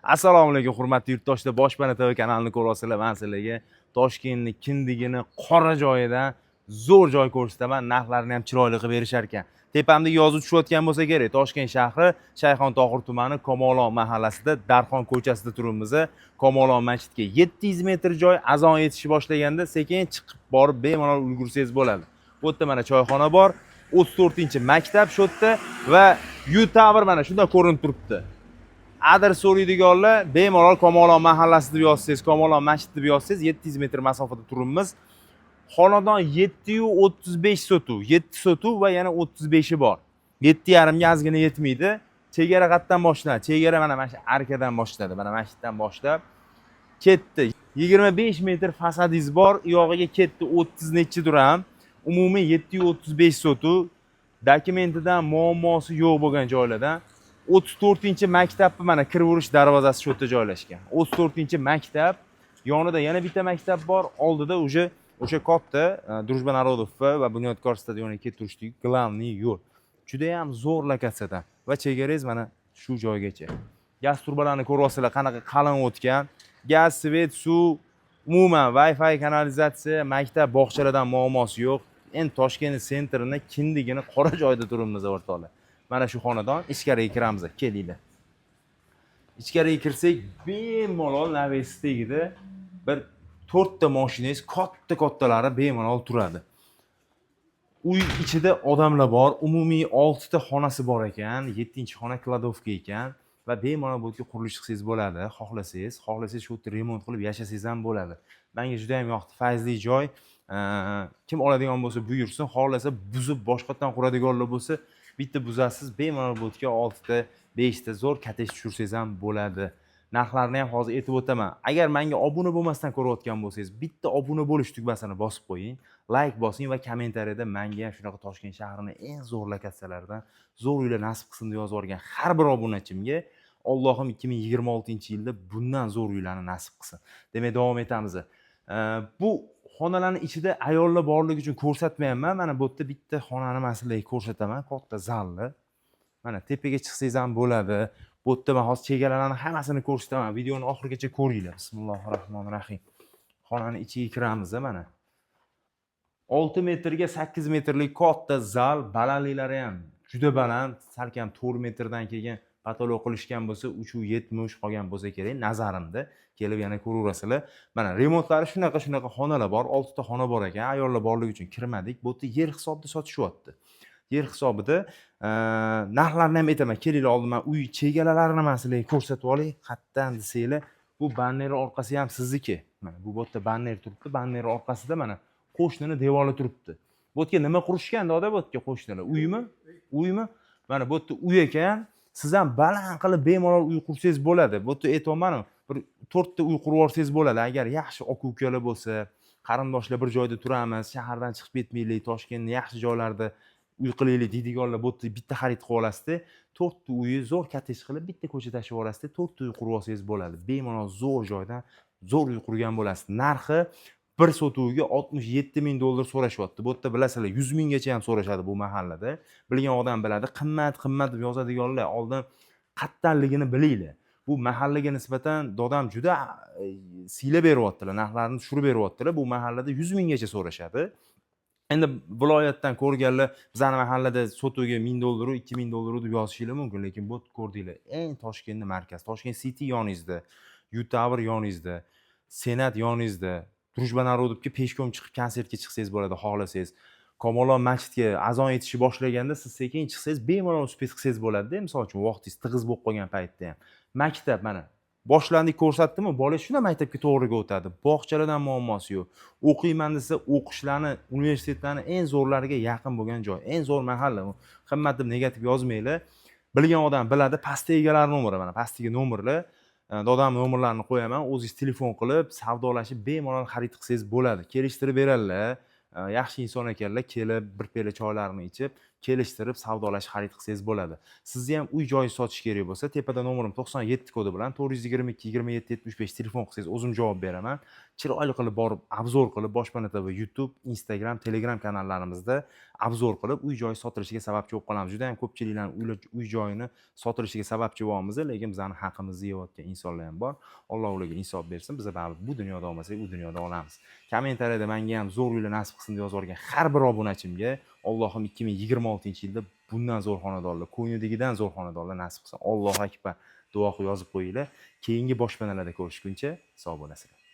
Assalomu alaykum hurmatli yurtdoshlar, Boshpana TV kanalini ko'ryapsizlar. Men sizlarga Toshkentning kindigini qora joyidan zo'r joy ko'rsataman. Narxlarini ham chiroyli qilib berishar ekan. Tepamda yozuv tushayotgan bo'lsa kerak. Toshkent shahri Shayxontohur tumani Komolon mahallasida, Darxon ko'chasida turibmiz. Komolon masjidga 700 metr joy, azon yetishib boshlaganda sekin chiqib borib bemalol ulgursangiz bo'ladi. Bu yerda mana choyxona bor, 34-maktab shu yerda va U-Tower mana shunda ko'rinib turibdi. Adres so'raydiganlar bemalol Komolon mahallasi deb yozsangiz, Komolon masjid deb yozsangiz 700 metr masofada turibmiz. Xonadon 735 sotuv, 7 sotuv va yana 35i bor. 7,5 ga ozgina yetmaydi. Chegara qayerdan boshlanadi? Chegara mana shu arkadan boshlanadi. Mana masjiddan boshlab ketdi. 25 metr fasadingiz bor, uyog'iga ketdi 30 nechidir ham. Umumiy 735 sotuv. Dokumentidan muammosi yo'q bo'lgan joylardan 34-maktabni mana kirverish darvozasi shu yerda joylashgan. 34-maktab, yonida yana bitta maktab bor, oldida o'sha katta Drujba Narodov va Bunyodkor stadioniga ketib turishdagi glavniy yo'l. Juda ham zo'r lokatsiyada va chegarangiz mana shu joygacha. Gaz turbalarini ko'ryapsizlar, qanaqa qalin o'tgan. Gaz, svet, suv, umuman Wi-Fi, kanalizatsiya, maktab, bog'chalardan muammosi yo'q. Endi Toshkent sentrini kindigini qora joyda turibmiz o'rtoqlar. Mana shu xonadon, ichkariga kiramiz, kelinglar. Ichkariga kirsak, bemalol navestigida bir 4 ta mashinangiz katta-kattalari bemalol turadi. Uy ichida odamlar bor, umumiy 6 ta xonasi bor ekan, 7-xona kladovka ekan va bemalol bu yerga qurilish qilsangiz bo'ladi, xohlasangiz shu yerda remont qilib yashasangiz ham bo'ladi. Menga juda ham yoqdi, fayzli joy. Kim oladigan bo'lsa buyursin, xohlasa buzib boshqatdan quradiganlar bo'lsa bitta buzasiz, bemalol bu yerga 6 ta, 5 ta zo'r kattej tushirsangiz ham bo'ladi. Narxlarni ham hozir aytib o'taman. Agar menga obuna bo'lmasdan ko'rayotgan bo'lsangiz, bitta obuna bo'lish tugmasini bosib qo'ying, like bosing va kommentariyada menga ham shunaqa Toshkent shahrining eng zo'r lokatsiyalaridan zo'r uylar nasib qilsin deb yozib yuborgan har bir obunachimga Allohim 2026-yilda bundan zo'r uylarni nasib qilsin. Demak, davom etamiz. Bu xonalarning ichida ayollar borligi uchun ko'rsatmayapman. Mana bu yerda bitta xonani masalan ko'rsataman, katta zalni. Mana tepaga chiqsangiz ham bo'ladi. Bu yerda men hozir chegaralarning hammasini ko'rsataman. Videoni oxirigacha ko'ringlar. Bismillahirrohmanirrohim. Xonaning ichiga kiramiz mana. 6 metrga 8 metrlik katta zal, balandliklari ham juda baland, salkam 4 metrdan kelgan patolog qilishgan bo'lsa 370 qolgan bo'lsa kerak nazarimda. Kelib yana ko'raverasizlar. Mana remontlari shunaqa xonalar bor, 6 ta xona bor ekan. Ayollar borligi uchun kirmadik. Bu yerda yer hisobida sotishyapti. Yer hisobida narxlarni ham aytaman. Kelinglar, oldin men uy chegaralarini sizlarga ko'rsatib olay. Qayerdan desanglar, bu banner orqasi ham sizniki. Mana bu yerda banner turibdi. Banner orqasida mana qo'shnini devori turibdi. Bu yerga nima qurishgan doda bu yerga qo'shnilar? Uymi? Mana bu yerda uy ekan. Siz ham baland qilib bemalol uy qursangiz bo'ladi. Bu yerda aytayman, bir 4 ta uy qurib olsangiz bo'ladi. Agar yaxshi aka-ukalar bo'lsa, qarindoshlar bir joyda turamiz, shahardan chiqib ketmaylik, Toshkentning yaxshi joylarida uy qilaylik deydiganlar bu yerda bitta xarid qilib olasizda, 4 ta uyni zo'r kattej qilib bitta ko'cha tashib olasizda, 4 ta uy qurib olsangiz bo'ladi. Bemalol zo'r joydan zo'r uy qurgan bo'lasiz. Narxi bir sotuviga $67,000 so'rashyapti. Bu yerda bilasizlar 100,000 gacha ham so'rashadi bu mahallada. Bilgan odam biladi. Qimmat deb yozadiganlar oldin qattanligini bilinglar. Bu mahallaga nisbatan dodam juda siyla beryaptilar, narxlarni tushirib beryaptilar. Bu mahallada 100,000 gacha so'rashadi. Endi viloyatdan ko'rganlar bizning mahallada sotuviga $1,000, $2,000 deb yozishinglar mumkin, lekin bu ko'rdinglar, eng Toshkentning markazi, Toshkent City yoningizda, U-Tower yoningizda, Senat yoningizda, Drujba Narodovga peshkom chiqib konsertga chiqsangiz bo'ladi, xohlasangiz. Komolon masjidga azon yetishib boshlaganda siz sekin chiqsangiz, bemalol uspet qilsangiz bo'ladi-da, misol uchun vaqtingiz tig'iz bo'lib qolgan paytda ham. Maktab mana boshlandik ko'rsatdimi, bola shuna maktabga to'g'riga o'tadi. Bog'chalardan muammosi yo'q. O'qiyman desa, o'qishlarni, universitetlarni eng zo'rlariga yaqin bo'lgan joy, eng zo'r mahalla. Qimmat deb negativ yozmanglar. Bilgan odam biladi. Pastda egalar nomeri mana, pastdagi nomerlar. Dodam nomerlarini qo'yaman, o'zingiz telefon qilib, savdolashib bemalol xarid qilsangiz bo'ladi. Kelishtirib beradilar. Yaxshi inson ekanlar, kelib bir piyola choylarini ichib, kelishtirib savdolash, xarid qilsangiz bo'ladi. Sizni ham uy joyi sotish kerak bo'lsa, tepada nomerim 97 kodi bilan 422 27 75 telefon qilsangiz o'zim javob beraman. Chiroyli qilib borib obzor qilib Boshpana TV YouTube, Instagram, Telegram kanallarimizda obzor qilib uy joyi sotilishiga sababchi bo'lib qolamiz. Juda ham ko'pchiliklar uy joyini sotilishiga sababchi bo'lamiz, lekin bizning haqimizni yeyotgan insonlar ham bor. Alloh ularga insof bersin. Biz baribir bu dunyoda olmasak, u dunyoda olamiz. Kommentariyada menga ham zo'r uylar nasib qilsin deb yozib yuborgan har bir obunachimga Allohim 2026-yilda bundan zo'r xonadonlar, ko'ngildagidan zo'r xonadonlar nasib qilsin. Allohu akbar duo qilib yozib qo'yinglar. Keyingi boshpanalarda ko'rishguncha sog' bo'lasizlar.